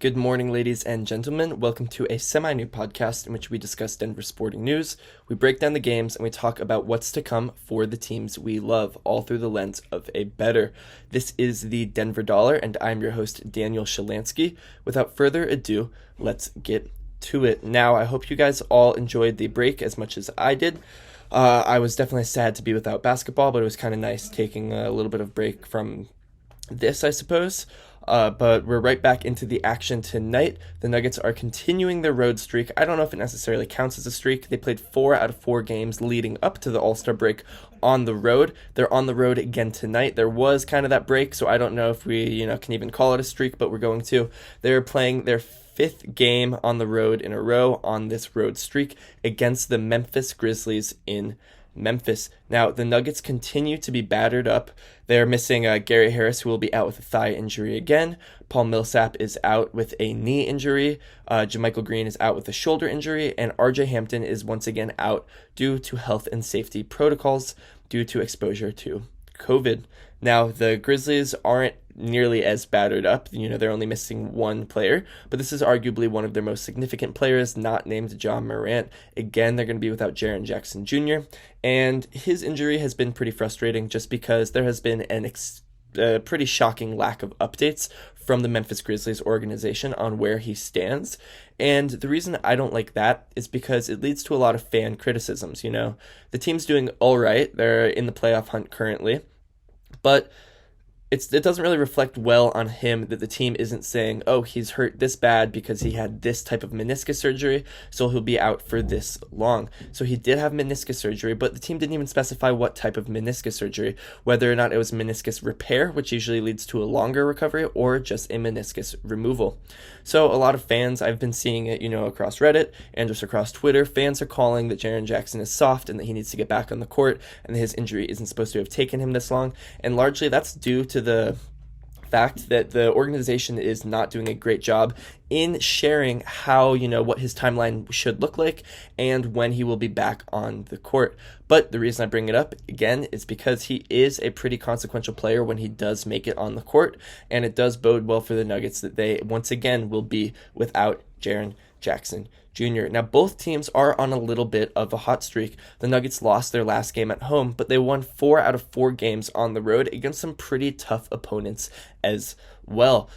Good morning, ladies and gentlemen. Welcome to a semi-new podcast in which we discuss Denver sporting news. We break down the games and we talk about what's to come for the teams we love, all through the lens of a bettor. This is the Denver Dollar, and I'm your host, Daniel Shalansky. Without further ado, let's get to it. Now, I hope you guys all enjoyed the break as much as I did. I was definitely sad to be without basketball, but it was kind of nice taking a little bit of break from this, I suppose. But we're right back into the action tonight. The Nuggets are continuing their road streak. I don't know if it necessarily counts as a streak. They played 4 out of 4 games leading up to the All-Star break on the road. They're on the road again tonight. There was kind of that break, so I don't know if we can even call it a streak, but we're going to. They're playing their 5th game on the road in a row on this road streak against the Memphis Grizzlies in Memphis. Now, the Nuggets continue to be battered up. They're missing Gary Harris, who will be out with a thigh injury again. Paul Millsap is out with a knee injury. Jermichael Green is out with a shoulder injury. And RJ Hampton is once again out due to health and safety protocols due to exposure to COVID. Now, the Grizzlies aren't nearly as battered up. They're only missing one player, but this is arguably one of their most significant players, not named Jamal Murray. Again, they're going to be without Jaren Jackson Jr., and his injury has been pretty frustrating just because there has been a pretty shocking lack of updates from the Memphis Grizzlies organization on where he stands. And the reason I don't like that is because it leads to a lot of fan criticisms. The team's doing all right. They're in the playoff hunt currently, but it doesn't really reflect well on him that the team isn't saying, oh, he's hurt this bad because he had this type of meniscus surgery, so he'll be out for this long. So he did have meniscus surgery, but the team didn't even specify what type of meniscus surgery, whether or not it was meniscus repair, which usually leads to a longer recovery, or just a meniscus removal. So a lot of fans, I've been seeing it, across Reddit and just across Twitter, fans are calling that Jaren Jackson is soft and that he needs to get back on the court and that his injury isn't supposed to have taken him this long. And largely that's due to the fact that the organization is not doing a great job in sharing how, what his timeline should look like and when he will be back on the court. But the reason I bring it up, again, is because he is a pretty consequential player when he does make it on the court, and it does bode well for the Nuggets that they, once again, will be without Jaren Jackson Jr. Now, both teams are on a little bit of a hot streak. The Nuggets lost their last game at home, but they won 4 out of 4 games on the road against some pretty tough opponents as well.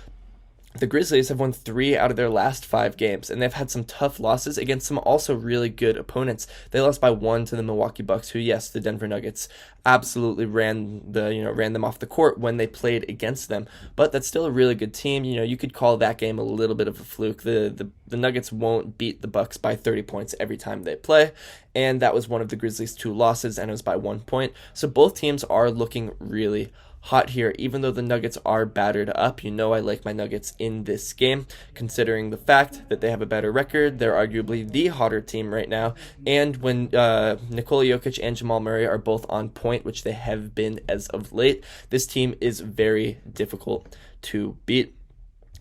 The Grizzlies have won 3 out of their last 5 games, and they've had some tough losses against some also really good opponents. They lost by 1 to the Milwaukee Bucks, who, yes, the Denver Nuggets absolutely ran them off the court when they played against them. But that's still a really good team. You could call that game a little bit of a fluke. The Nuggets won't beat the Bucks by 30 points every time they play, and that was one of the Grizzlies' 2 losses, and it was by 1 point. So both teams are looking really hot here, even though the Nuggets are battered up. I like my Nuggets in this game, considering the fact that they have a better record. They're arguably the hotter team right now, and when Nikola Jokic and Jamal Murray are both on point, which they have been as of late, this team is very difficult to beat.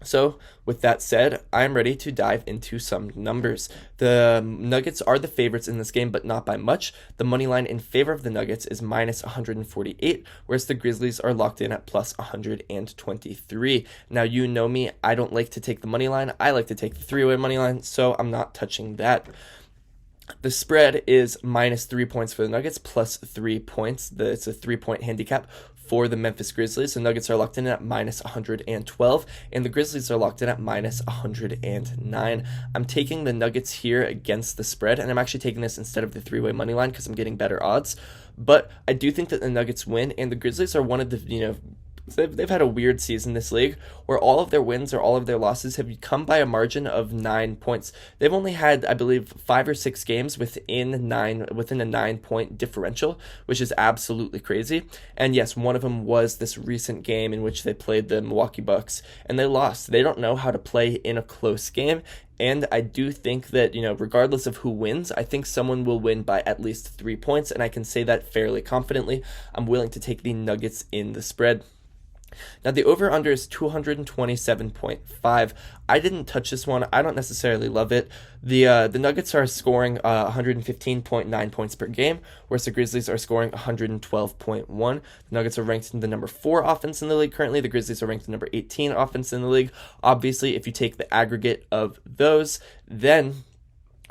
So, with that said, I'm ready to dive into some numbers. The Nuggets are the favorites in this game, but not by much. The money line in favor of the Nuggets is minus 148, whereas the Grizzlies are locked in at plus 123. Now, you know me, I don't like to take the money line. I like to take the three-way money line, so I'm not touching that. The spread is minus 3 points for the Nuggets, plus 3 points. It's a 3-point handicap for the Memphis Grizzlies. The Nuggets are locked in at minus 112, and the Grizzlies are locked in at minus 109. I'm taking the Nuggets here against the spread, and I'm actually taking this instead of the three-way money line because I'm getting better odds. But I do think that the Nuggets win, and the Grizzlies are one of the, they've had a weird season this league where all of their wins or all of their losses have come by a margin of 9 points. They've only had, I believe, 5 or 6 games within a 9-point differential, which is absolutely crazy. And yes, one of them was this recent game in which they played the Milwaukee Bucks and they lost. They don't know how to play in a close game. And I do think that, regardless of who wins, I think someone will win by at least 3 points, and I can say that fairly confidently. I'm willing to take the Nuggets in the spread. Now, the over-under is 227.5. I didn't touch this one. I don't necessarily love it. The Nuggets are scoring 115.9 points per game, whereas the Grizzlies are scoring 112.1. The Nuggets are ranked in the number 4 offense in the league currently. The Grizzlies are ranked the number 18 offense in the league. Obviously, if you take the aggregate of those, then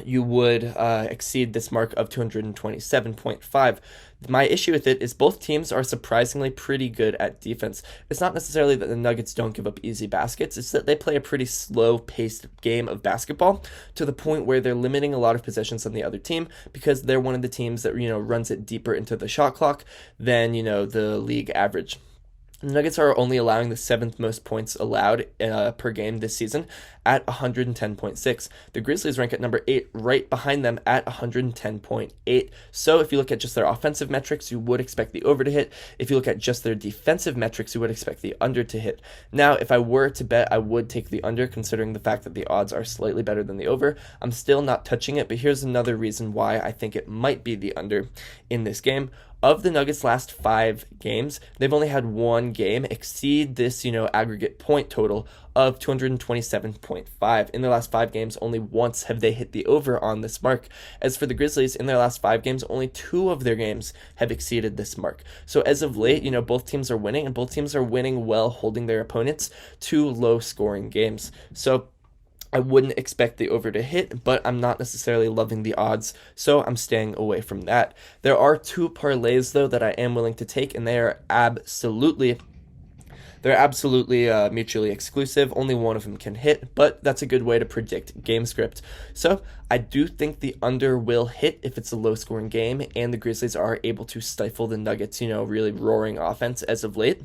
you would exceed this mark of 227.5. My issue with it is both teams are surprisingly pretty good at defense. It's not necessarily that the Nuggets don't give up easy baskets, it's that they play a pretty slow-paced game of basketball to the point where they're limiting a lot of possessions on the other team because they're one of the teams that, runs it deeper into the shot clock than, the league average. The Nuggets are only allowing the 7th most points allowed per game this season at 110.6. The Grizzlies rank at number 8, right behind them at 110.8. So if you look at just their offensive metrics, you would expect the over to hit. If you look at just their defensive metrics, you would expect the under to hit. Now, if I were to bet, I would take the under, considering the fact that the odds are slightly better than the over. I'm still not touching it, but here's another reason why I think it might be the under in this game. Of the Nuggets' last 5 games, they've only had one game exceed this, aggregate point total of 227.5. In their last 5 games, only once have they hit the over on this mark. As for the Grizzlies, in their last 5 games, only 2 of their games have exceeded this mark. So as of late, both teams are winning, and both teams are winning well, holding their opponents to low-scoring games. So I wouldn't expect the over to hit, but I'm not necessarily loving the odds, so I'm staying away from that. There are 2 parlays, though, that I am willing to take, and they're absolutely mutually exclusive. Only one of them can hit, but that's a good way to predict game script. So I do think the under will hit if it's a low-scoring game, and the Grizzlies are able to stifle the Nuggets, really roaring offense as of late.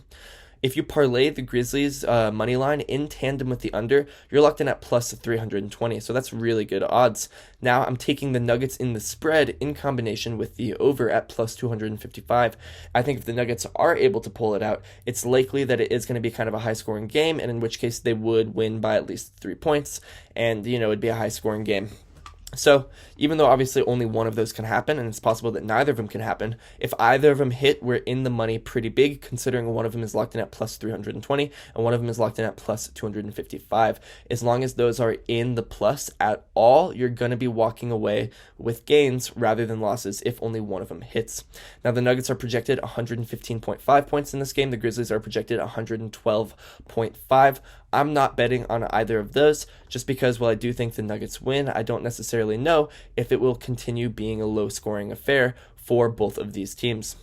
If you parlay the Grizzlies money line in tandem with the under, you're locked in at plus 320, so that's really good odds. Now I'm taking the Nuggets in the spread in combination with the over at plus 255. I think if the Nuggets are able to pull it out, it's likely that it is going to be kind of a high-scoring game, and in which case they would win by at least 3 points, and, it'd be a high-scoring game. So, even though obviously only one of those can happen, and it's possible that neither of them can happen, if either of them hit, we're in the money pretty big, considering one of them is locked in at plus 320, and one of them is locked in at plus 255. As long as those are in the plus at all, you're going to be walking away with gains rather than losses if only one of them hits. Now, the Nuggets are projected 115.5 points in this game. The Grizzlies are projected 112.5. I'm not betting on either of those, just because while I do think the Nuggets win, I don't necessarily know if it will continue being a low-scoring affair for both of these teams.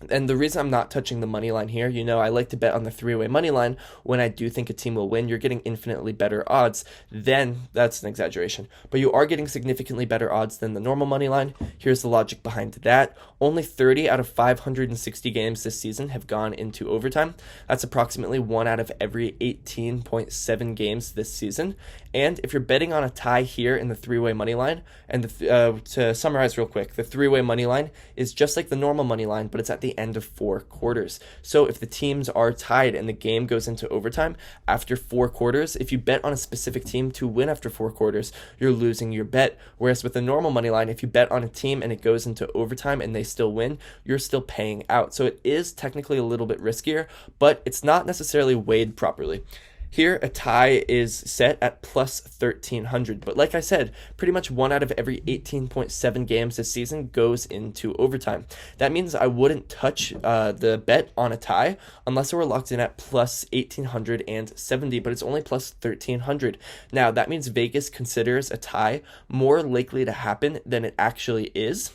And the reason I'm not touching the money line here, I like to bet on the 3-way money line when I do think a team will win. You're getting infinitely better odds than, that's an exaggeration, but you are getting significantly better odds than the normal money line. Here's the logic behind that. Only 30 out of 560 games this season have gone into overtime. That's approximately 1 out of every 18.7 games this season. And if you're betting on a tie here in the 3-way money line, and to summarize real quick, the 3-way money line is just like the normal money line, but it's at the end of 4 quarters. So if the teams are tied and the game goes into overtime after 4 quarters, if you bet on a specific team to win after 4 quarters, you're losing your bet. Whereas with the normal money line, if you bet on a team and it goes into overtime and they still win, you're still paying out. So it is technically a little bit riskier, but it's not necessarily weighed properly. Here, a tie is set at plus 1,300, but like I said, pretty much 1 out of every 18.7 games this season goes into overtime. That means I wouldn't touch the bet on a tie unless it were locked in at plus 1,870, but it's only plus 1,300. Now, that means Vegas considers a tie more likely to happen than it actually is.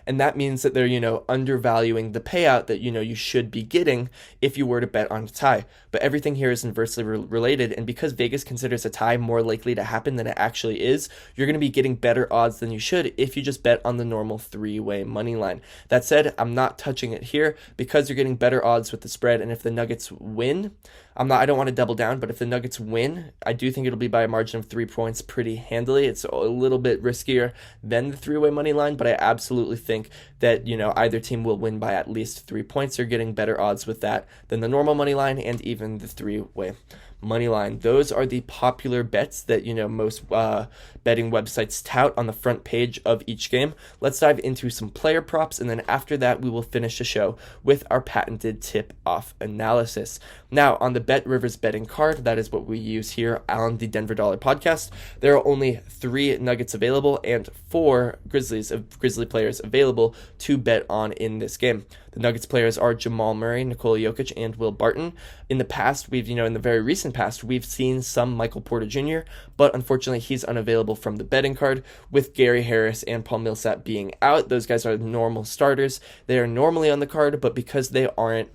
And that means that they're, undervaluing the payout that, you should be getting if you were to bet on a tie. But everything here is inversely related. And because Vegas considers a tie more likely to happen than it actually is, you're going to be getting better odds than you should if you just bet on the normal 3-way money line. That said, I'm not touching it here because you're getting better odds with the spread. And if the Nuggets win, I don't want to double down, but if the Nuggets win, I do think it'll be by a margin of 3 points pretty handily. It's a little bit riskier than the 3-way money line, but I absolutely think that, either team will win by at least 3 points. You're getting better odds with that than the normal money line and even the 3-way money line. Those are the popular bets that, most betting websites tout on the front page of each game. Let's dive into some player props, and then after that, we will finish the show with our patented tip-off analysis. Now, on the Bet Rivers betting card, that is what we use here on the Denver Dollar podcast, there are only 3 Nuggets available and 4 Grizzly players available to bet on in this game. The Nuggets players are Jamal Murray, Nikola Jokic, and Will Barton. In the past, in the very recent past, we've seen some Michael Porter Jr., but unfortunately, he's unavailable from the betting card, with Gary Harris and Paul Millsap being out. Those guys are normal starters. They are normally on the card, but because they aren't,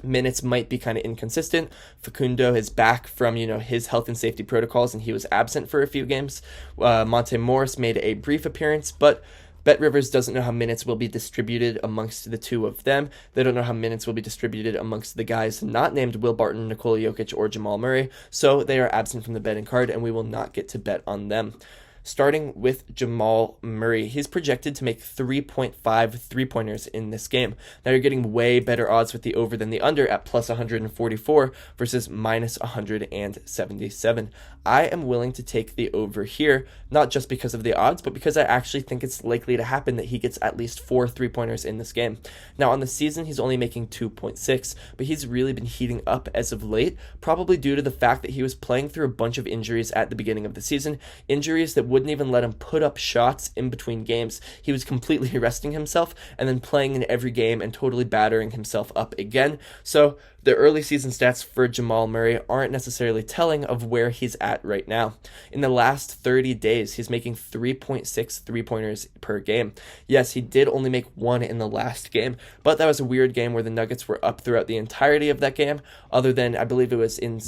minutes might be kind of inconsistent. Facundo is back from, his health and safety protocols, and he was absent for a few games. Monte Morris made a brief appearance, but Bet Rivers doesn't know how minutes will be distributed amongst the two of them. They don't know how minutes will be distributed amongst the guys not named Will Barton, Nikola Jokic, or Jamal Murray, so they are absent from the betting card, and we will not get to bet on them. Starting with Jamal Murray, he's projected to make 3.5 three-pointers in this game. Now you're getting way better odds with the over than the under at plus 144 versus minus 177. I am willing to take the over here, not just because of the odds, but because I actually think it's likely to happen that he gets at least 4 three-pointers in this game. Now on the season, he's only making 2.6, but he's really been heating up as of late, probably due to the fact that he was playing through a bunch of injuries at the beginning of the season, injuries that wouldn't even let him put up shots in between games. He was completely resting himself and then playing in every game and totally battering himself up again. So the early season stats for Jamal Murray aren't necessarily telling of where he's at right now. In the last 30 days, he's making 3.6 three-pointers per game. Yes, he did only make 1 in the last game, but that was a weird game where the Nuggets were up throughout the entirety of that game, other than, I believe it was in,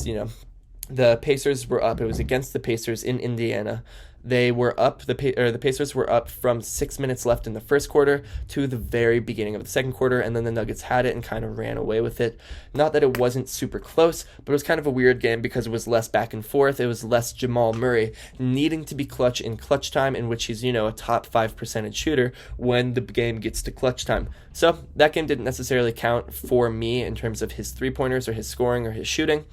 the Pacers were up. It was against the Pacers in Indiana. They were up, the Pacers were up from 6 minutes left in the first quarter to the very beginning of the second quarter, and then the Nuggets had it and kind of ran away with it. Not that it wasn't super close, but it was kind of a weird game because it was less back and forth. It was less Jamal Murray needing to be clutch in clutch time, in which he's, a top 5% shooter when the game gets to clutch time. So that game didn't necessarily count for me in terms of his three-pointers or his scoring or his shooting.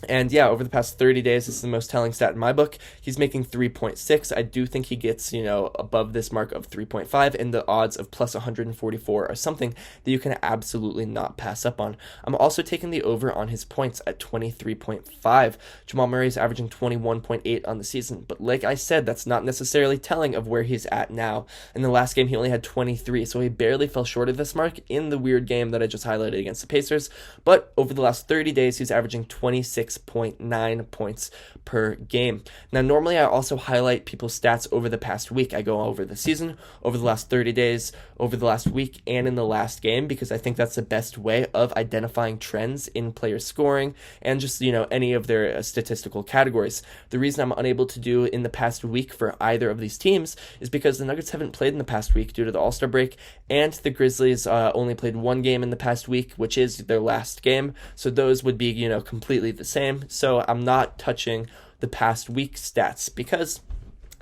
And yeah, over the past 30 days, this is the most telling stat in my book. He's making 3.6. I do think he gets, above this mark of 3.5, and the odds of plus 144 are something that you can absolutely not pass up on. I'm also taking the over on his points at 23.5. Jamal Murray is averaging 21.8 on the season, but like I said, that's not necessarily telling of where he's at now. In the last game, he only had 23, so he barely fell short of this mark in the weird game that I just highlighted against the Pacers, but over the last 30 days, he's averaging 26.9 points per game. Now, normally I also highlight people's stats over the past week. I go over the season, over the last 30 days, over the last week, and in the last game, because I think that's the best way of identifying trends in player scoring and just, any of their statistical categories. The reason I'm unable to do in the past week for either of these teams is because the Nuggets haven't played in the past week due to the All-Star break, and the Grizzlies only played 1 game in the past week, which is their last game. So those would be, completely the same. So I'm not touching the past week stats because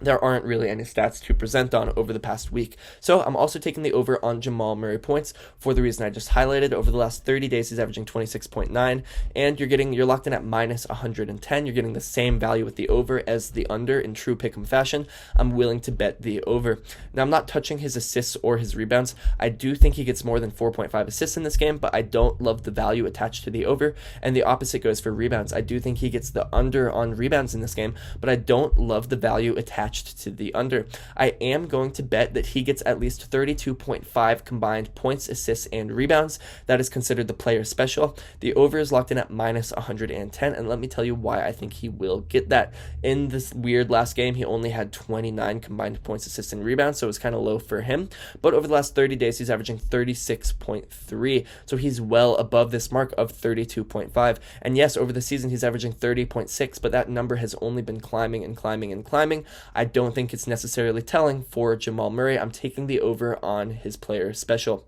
there aren't really any stats to present on over the past week. So I'm also taking the over on Jamal Murray points for the reason I just highlighted. Over the last 30 days, he's averaging 26.9, and you're locked in at minus 110. You're getting the same value with the over as the under in true pick'em fashion. I'm willing to bet the over. Now, I'm not touching his assists or his rebounds. I do think he gets more than 4.5 assists in this game, but I don't love the value attached to the over, and the opposite goes for rebounds. I do think he gets the under on rebounds in this game, but I don't love the value attached to the under. I am going to bet that he gets at least 32.5 combined points, assists, and rebounds. That is considered the player special. The over is locked in at minus 110, and let me tell you why I think he will get that. In this weird last game, he only had 29 combined points, assists, and rebounds, so it was kind of low for him. But over the last 30 days, he's averaging 36.3, so he's well above this mark of 32.5. And yes, over the season, he's averaging 30.6, but that number has only been climbing and climbing and climbing. I don't think it's necessarily telling for Jamal Murray. I'm taking the over on his player special.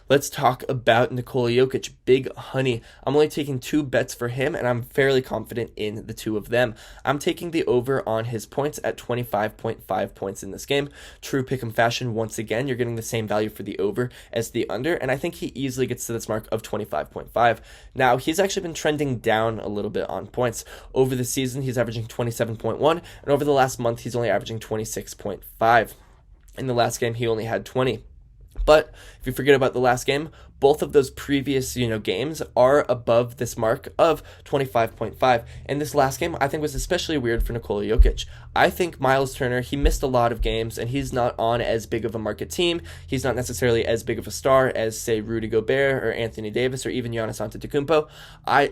Let's talk about Nikola Jokic, big honey. I'm only taking 2 bets for him, and I'm fairly confident in the 2 of them. I'm taking the over on his points at 25.5 points in this game. True pick'em fashion, once again, you're getting the same value for the over as the under, and I think he easily gets to this mark of 25.5. Now, he's actually been trending down a little bit on points. Over the season, he's averaging 27.1, and over the last month, he's only averaging 26.5. In the last game, he only had 20. But if you forget about the last game, both of those previous, games are above this mark of 25.5. And this last game, I think, was especially weird for Nikola Jokic. I think Miles Turner, he missed a lot of games, and he's not on as big of a market team. He's not necessarily as big of a star as, say, Rudy Gobert or Anthony Davis or even Giannis Antetokounmpo.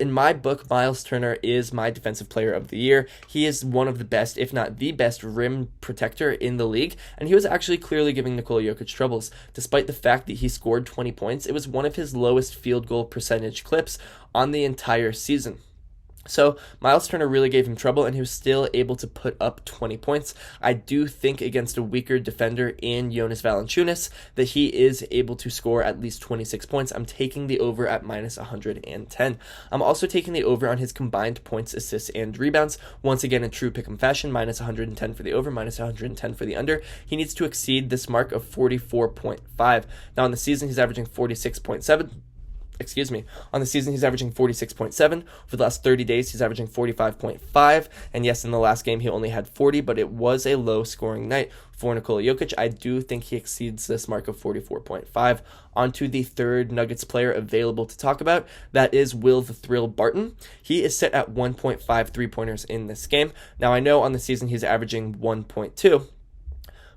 In my book, Miles Turner is my defensive player of the year. He is one of the best, if not the best, rim protector in the league, and he was actually clearly giving Nikola Jokic troubles. Despite the fact that he scored 20 points, it was one of his lowest field goal percentage clips on the entire season. So Miles Turner really gave him trouble, and he was still able to put up 20 points. I do think against a weaker defender in Jonas Valanciunas that he is able to score at least 26 points. I'm taking the over at minus 110. I'm also taking the over on his combined points, assists, and rebounds. Once again, in true pick'em fashion, minus 110 for the over, minus 110 for the under. He needs to exceed this mark of 44.5. Now, in the season, he's averaging 46.7. On the season, he's averaging 46.7. For the last 30 days, he's averaging 45.5. And yes, in the last game, he only had 40, but it was a low-scoring night for Nikola Jokic. I do think he exceeds this mark of 44.5. On to the third Nuggets player available to talk about. That is Will the Thrill Barton. He is set at 1.5 three-pointers in this game. Now, I know on the season, he's averaging 1.2.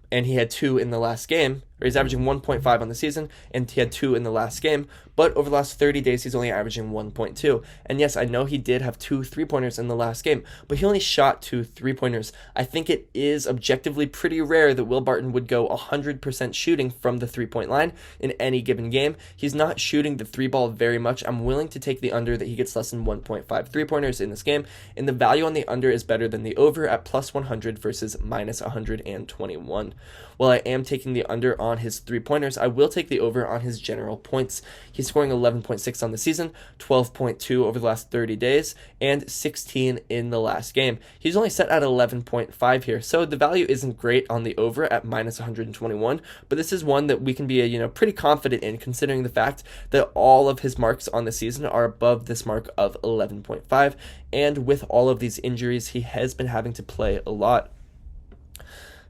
And he had 2 in the last game, or he's averaging 1.5 on the season, and he had 2 in the last game, but over the last 30 days, he's only averaging 1.2. And yes, I know he did have 2 3-pointers in the last game, but he only shot 2 3-pointers. I think it is objectively pretty rare that Will Barton would go 100% shooting from the 3-point line in any given game. He's not shooting the 3-ball very much. I'm willing to take the under that he gets less than 1.5 3-pointers in this game, and the value on the under is better than the over at plus 100 versus minus 121. While I am taking the under on his 3-pointers, I will take the over on his general points. He's scoring 11.6 on the season, 12.2 over the last 30 days, and 16 in the last game. He's only set at 11.5 here, so the value isn't great on the over at minus 121, but this is one that we can be pretty confident in, considering the fact that all of his marks on the season are above this mark of 11.5, and with all of these injuries, he has been having to play a lot.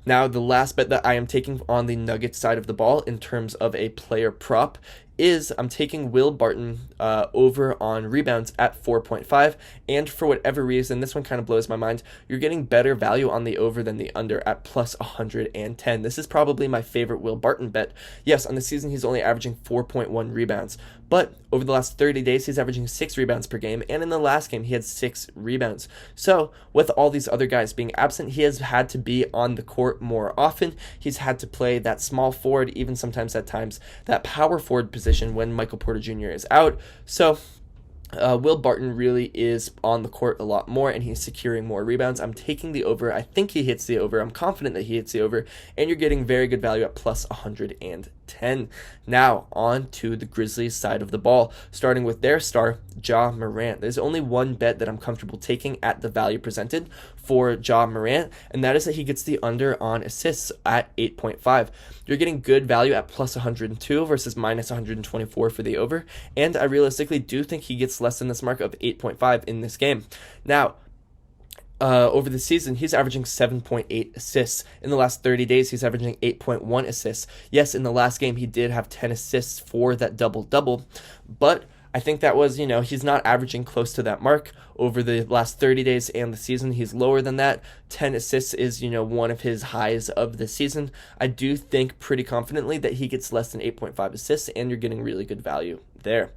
Now, the last bet that I am taking on the Nuggets side of the ball in terms of a player prop is I'm taking Will Barton over on rebounds at 4.5, and for whatever reason, this one kind of blows my mind, you're getting better value on the over than the under at plus 110. This is probably my favorite Will Barton bet. Yes, on the season, he's only averaging 4.1 rebounds, but over the last 30 days, he's averaging 6 rebounds per game, and in the last game, he had 6 rebounds. So, with all these other guys being absent, he has had to be on the court more often. He's had to play that small forward, even sometimes at times that power forward position when Michael Porter Jr. is out. So Will Barton really is on the court a lot more, and he's securing more rebounds. I'm taking the over. I think he hits the over. I'm confident that he hits the over, and you're getting very good value at plus 110. Now, on to the Grizzlies side of the ball, starting with their star, Ja Moran. There's only one bet that I'm comfortable taking at the value presented for Ja Moran, and that is that he gets the under on assists at 8.5. You're getting good value at plus 102 versus minus 124 for the over, and I realistically do think he gets less than this mark of 8.5 in this game. Now, over the season, he's averaging 7.8 assists. In the last 30 days, he's averaging 8.1 assists. Yes, in the last game, he did have 10 assists for that double-double, but I think that was, he's not averaging close to that mark. Over the last 30 days and the season, he's lower than that. 10 assists is, one of his highs of the season. I do think pretty confidently that he gets less than 8.5 assists, and you're getting really good value there.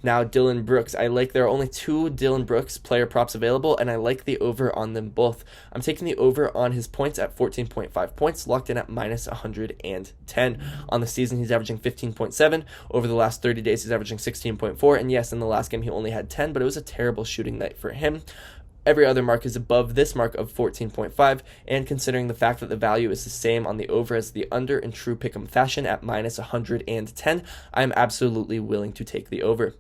Now, Dillon Brooks. There are only 2 Dillon Brooks player props available, and I like the over on them both. I'm taking the over on his points at 14.5 points, locked in at minus 110. On the season, he's averaging 15.7. Over the last 30 days, he's averaging 16.4. And yes, in the last game, he only had 10, but it was a terrible shooting night for him. Every other mark is above this mark of 14.5, and considering the fact that the value is the same on the over as the under in true pick'em fashion at minus 110, I'm absolutely willing to take the over.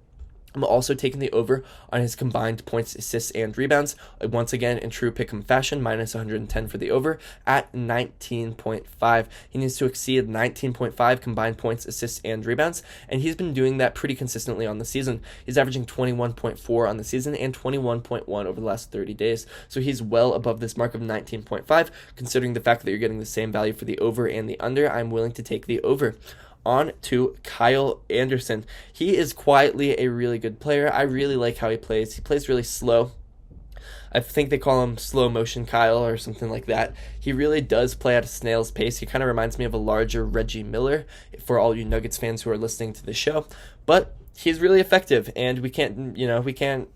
I'm also taking the over on his combined points, assists, and rebounds. Once again, in true pick'em fashion, minus 110 for the over at 19.5. He needs to exceed 19.5 combined points, assists, and rebounds, and he's been doing that pretty consistently on the season. He's averaging 21.4 on the season and 21.1 over the last 30 days. So he's well above this mark of 19.5. Considering the fact that you're getting the same value for the over and the under, I'm willing to take the over. On to Kyle Anderson. He is quietly a really good player. I really like how he plays. He plays really slow. I think they call him slow motion Kyle or something like that. He really does play at a snail's pace. He kind of reminds me of a larger Reggie Miller for all you Nuggets fans who are listening to the show. But he's really effective, and we can't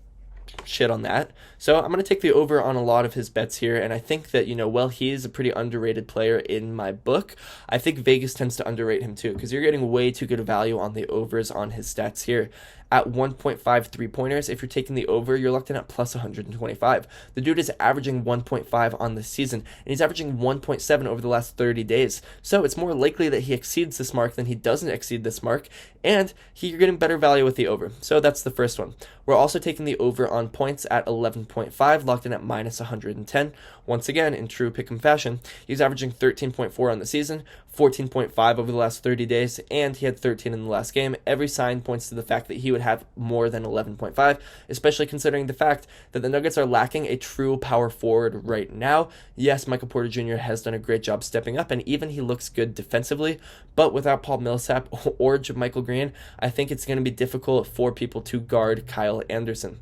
shit on that. So I'm going to take the over on a lot of his bets here, and I think that, while he's a pretty underrated player in my book, I think Vegas tends to underrate him too, because you're getting way too good a value on the overs on his stats here. At 1.5 3-pointers, if you're taking the over, you're locked in at plus 125. The dude is averaging 1.5 on the season, and he's averaging 1.7 over the last 30 days. So it's more likely that he exceeds this mark than he doesn't exceed this mark, and you're getting better value with the over. So that's the first one. We're also taking the over on points at 11.5, locked in at minus 110. Once again, in true pick'em fashion, he's averaging 13.4 on the season, 14.5 over the last 30 days, and he had 13 in the last game. Every sign points to the fact that he would have more than 11.5, especially considering the fact that the Nuggets are lacking a true power forward right now. Yes, Michael Porter Jr. has done a great job stepping up, and even he looks good defensively, but without Paul Millsap or Michael Green, I think it's going to be difficult for people to guard Kyle Anderson.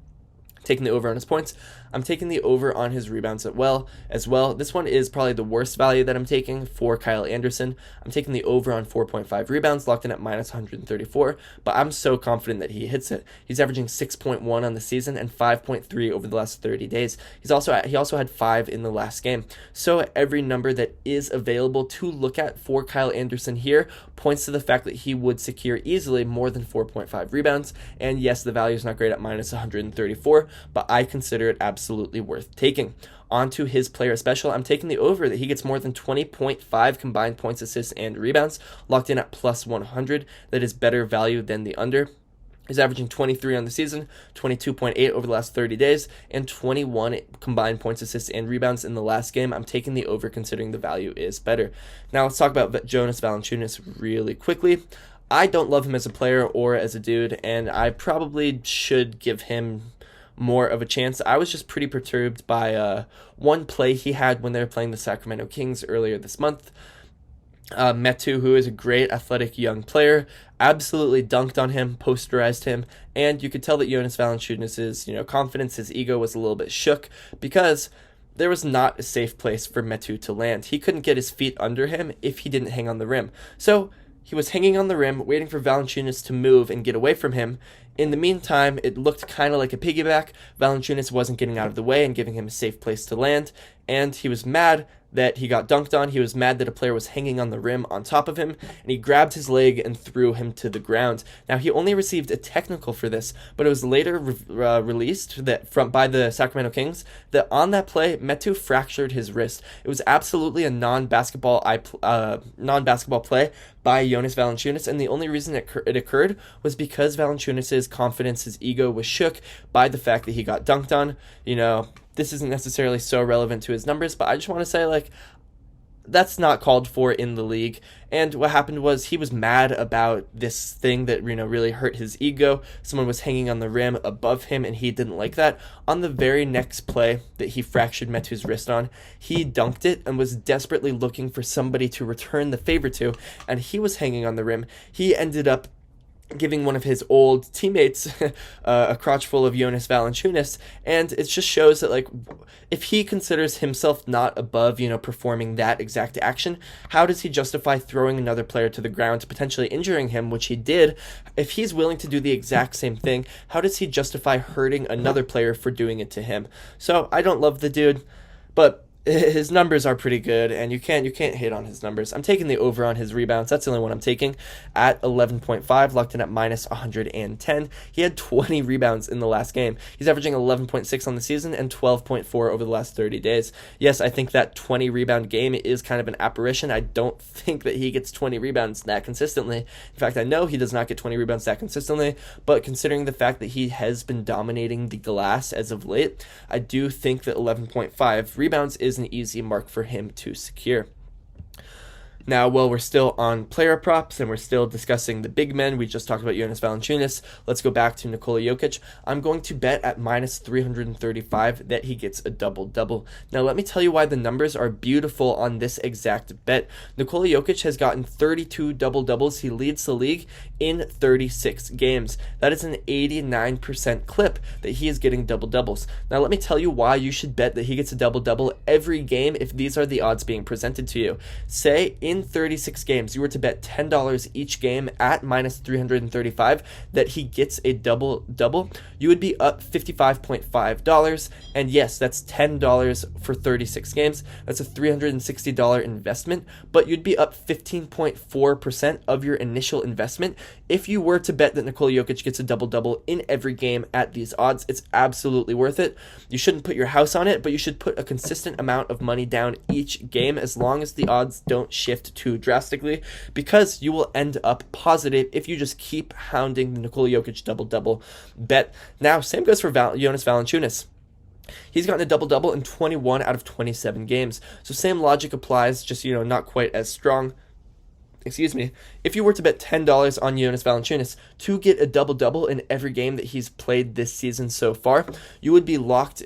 Taking the over on his points. I'm taking the over on his rebounds as well. This one is probably the worst value that I'm taking for Kyle Anderson. I'm taking the over on 4.5 rebounds, locked in at minus 134, but I'm so confident that he hits it. He's averaging 6.1 on the season and 5.3 over the last 30 days. He also had 5 in the last game. So every number that is available to look at for Kyle Anderson here points to the fact that he would secure easily more than 4.5 rebounds. And yes, the value is not great at minus 134, but I consider it absolutely worth taking. On to his player special, I'm taking the over that he gets more than 20.5 combined points, assists, and rebounds, locked in at plus 100. That is better value than the under. He's averaging 23 on the season, 22.8 over the last 30 days, and 21 combined points, assists, and rebounds in the last game. I'm taking the over considering the value is better. Now let's talk about Jonas Valanciunas really quickly. I don't love him as a player or as a dude, and I probably should give him more of a chance. I was just pretty perturbed by one play he had when they were playing the Sacramento Kings earlier this month. Metu, who is a great athletic young player, absolutely dunked on him, posterized him, and you could tell that Jonas Valanciunas' confidence, his ego was a little bit shook because there was not a safe place for Metu to land. He couldn't get his feet under him if he didn't hang on the rim. So he was hanging on the rim, waiting for Valanciunas to move and get away from him. In the meantime, it looked kind of like a piggyback. Valanciunas wasn't getting out of the way and giving him a safe place to land, and he was mad that he got dunked on. He was mad that a player was hanging on the rim on top of him, and he grabbed his leg and threw him to the ground. Now, he only received a technical for this, but it was later released by the Sacramento Kings that on that play, Metu fractured his wrist. It was absolutely a non-basketball play by Jonas Valanciunas, and the only reason it occurred was because Valanciunas' confidence, his ego was shook by the fact that he got dunked on. This isn't necessarily so relevant to his numbers, but I just want to say, that's not called for in the league. And what happened was he was mad about this thing that, really hurt his ego. Someone was hanging on the rim above him, and he didn't like that. On the very next play that he fractured Metu's wrist on, he dunked it and was desperately looking for somebody to return the favor to, and he was hanging on the rim. He ended up giving one of his old teammates a crotch full of Jonas Valanciunas, and it just shows that, if he considers himself not above, performing that exact action, how does he justify throwing another player to the ground, potentially injuring him, which he did? If he's willing to do the exact same thing, how does he justify hurting another player for doing it to him? So I don't love the dude, but his numbers are pretty good, and you can't hate on his numbers. I'm taking the over on his rebounds. That's the only one I'm taking at 11.5, locked in at minus 110. He had 20 rebounds in the last game. He's averaging 11.6 on the season and 12.4 over the last 30 days. Yes, I think that 20 rebound game is kind of an apparition. I don't think that he gets 20 rebounds that consistently. In fact, I know he does not get 20 rebounds that consistently, but considering the fact that he has been dominating the glass as of late, I do think that 11.5 rebounds is an easy mark for him to secure. Now, while we're still on player props and we're still discussing the big men, we just talked about Jonas Valanciunas, let's go back to Nikola Jokic. I'm going to bet at minus 335 that he gets a double-double. Now, let me tell you why the numbers are beautiful on this exact bet. Nikola Jokic has gotten 32 double-doubles. He leads the league in 36 games. That is an 89% clip that he is getting double-doubles. Now, let me tell you why you should bet that he gets a double-double every game if these are the odds being presented to you. Say, in 36 games, you were to bet $10 each game at minus 335 that he gets a double-double, you would be up $55.5. And yes, that's $10 for 36 games. That's a $360 investment, but you'd be up 15.4% of your initial investment if you were to bet that Nikola Jokic gets a double-double in every game at these odds. It's absolutely worth it. You shouldn't put your house on it, but you should put a consistent amount of money down each game as long as the odds don't shift too drastically, because you will end up positive if you just keep hounding the Nikola Jokic double-double bet. Now, same goes for Jonas Valanciunas. He's gotten a double-double in 21 out of 27 games. So same logic applies, just, not quite as strong. If you were to bet $10 on Jonas Valanciunas to get a double-double in every game that he's played this season so far, you would be up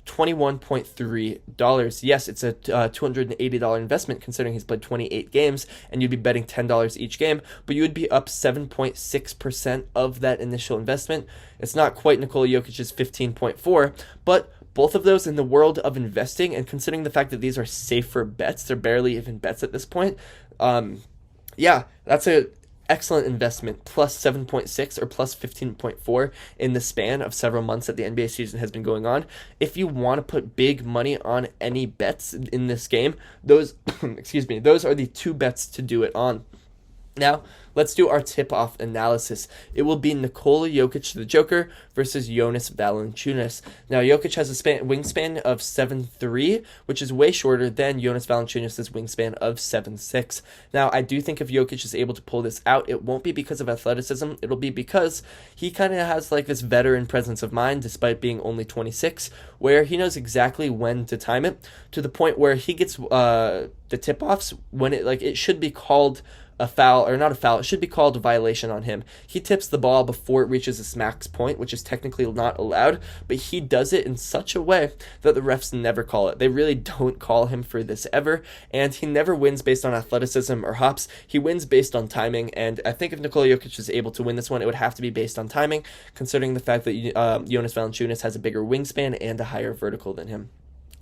$21.3. Yes, it's a $280 investment considering he's played 28 games, and you'd be betting $10 each game, but you would be up 7.6% of that initial investment. It's not quite Nikola Jokic's 15.4, but both of those in the world of investing, and considering the fact that these are safer bets, they're barely even bets at this point, that's an excellent investment, plus 7.6 or plus 15.4 in the span of several months that the NBA season has been going on. If you want to put big money on any bets in this game, those those are the two bets to do it on. Now, let's do our tip-off analysis. It will be Nikola Jokic, the Joker, versus Jonas Valanciunas. Now, Jokic has a wingspan of 7'3", which is way shorter than Jonas Valanciunas' wingspan of 7'6". Now, I do think if Jokic is able to pull this out, it won't be because of athleticism. It'll be because he kind of has like this veteran presence of mind, despite being only 26, where he knows exactly when to time it, to the point where he gets the tip-offs when it should be called a foul, or not a foul, it should be called a violation on him. He tips the ball before it reaches its max point, which is technically not allowed, but he does it in such a way that the refs never call it. They really don't call him for this ever, and he never wins based on athleticism or hops. He wins based on timing, and I think if Nikola Jokic is able to win this one, it would have to be based on timing, considering the fact that Jonas Valanciunas has a bigger wingspan and a higher vertical than him.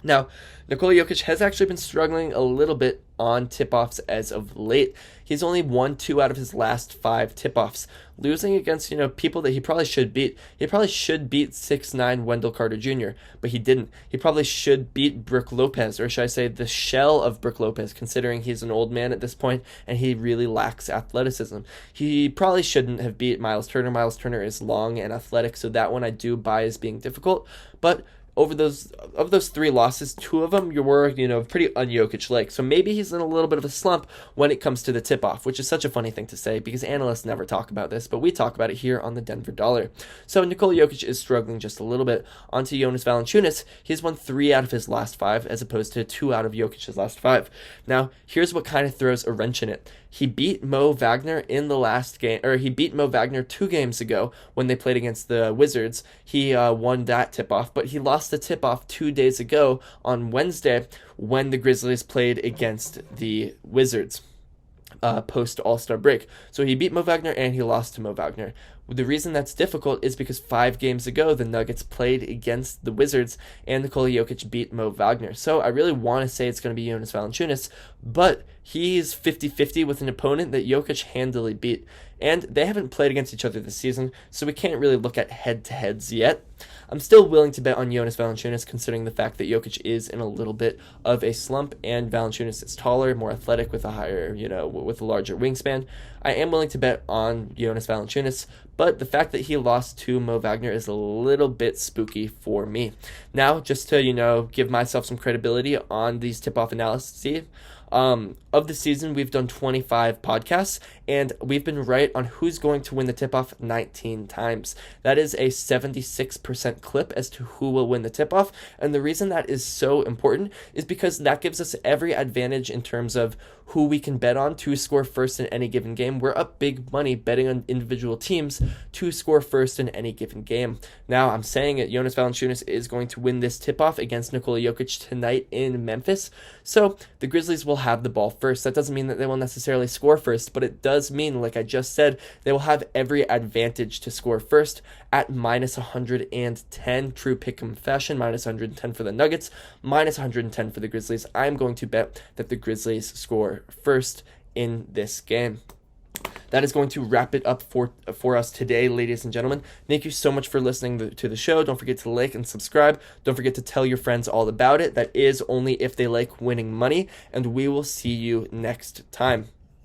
Now, Nikola Jokic has actually been struggling a little bit on tip-offs as of late. He's only won 2 out of his last 5 tip-offs, losing against, people that he probably should beat. He probably should beat 6'9" Wendell Carter Jr., but he didn't. He probably should beat Brook Lopez, or should I say the shell of Brook Lopez, considering he's an old man at this point and he really lacks athleticism. He probably shouldn't have beat Miles Turner. Miles Turner is long and athletic, so that one I do buy as being difficult, but of those 3 losses, 2 of them were, pretty un-Jokic-like. So maybe he's in a little bit of a slump when it comes to the tip-off, which is such a funny thing to say because analysts never talk about this, but we talk about it here on the Denver Dollar. So Nikola Jokic is struggling just a little bit. Onto Jonas Valanciunas, he's won 3 out of his last 5 as opposed to 2 out of Jokic's last 5. Now, here's what kind of throws a wrench in it. He beat Mo Wagner in the last game, or he beat Mo Wagner 2 games ago when they played against the Wizards. He won that tip-off, but he lost the tip-off 2 days ago on Wednesday when the Grizzlies played against the Wizards post All-Star break. So he beat Mo Wagner and he lost to Mo Wagner. The reason that's difficult is because 5 games ago, the Nuggets played against the Wizards, and Nikola Jokic beat Mo Wagner. So I really want to say it's going to be Jonas Valanciunas, but he's 50-50 with an opponent that Jokic handily beat. And they haven't played against each other this season, so we can't really look at head-to-heads yet. I'm still willing to bet on Jonas Valanciunas, considering the fact that Jokic is in a little bit of a slump, and Valanciunas is taller, more athletic, with a higher, with a larger wingspan. I am willing to bet on Jonas Valanciunas, but the fact that he lost to Mo Wagner is a little bit spooky for me. Now, just to, give myself some credibility on these tip-off analyses, of the season, we've done 25 podcasts, and we've been right on who's going to win the tip-off 19 times. That is a 76% clip as to who will win the tip-off, and the reason that is so important is because that gives us every advantage in terms of who we can bet on to score first in any given game. We're up big money betting on individual teams to score first in any given game. Now, I'm saying that Jonas Valanciunas is going to win this tip-off against Nikola Jokic tonight in Memphis, so the Grizzlies will have the ball first. That doesn't mean that they will necessarily score first, but it does mean, like I just said, they will have every advantage to score first at minus 110, true pick'em fashion, minus 110 for the Nuggets, minus 110 for the Grizzlies. I'm going to bet that the Grizzlies score first in this game. That is going to wrap it up for us today, ladies and gentlemen. Thank you so much for listening to the show. Don't forget to like and subscribe. Don't forget to tell your friends all about it. That is only if they like winning money, and we will see you next time.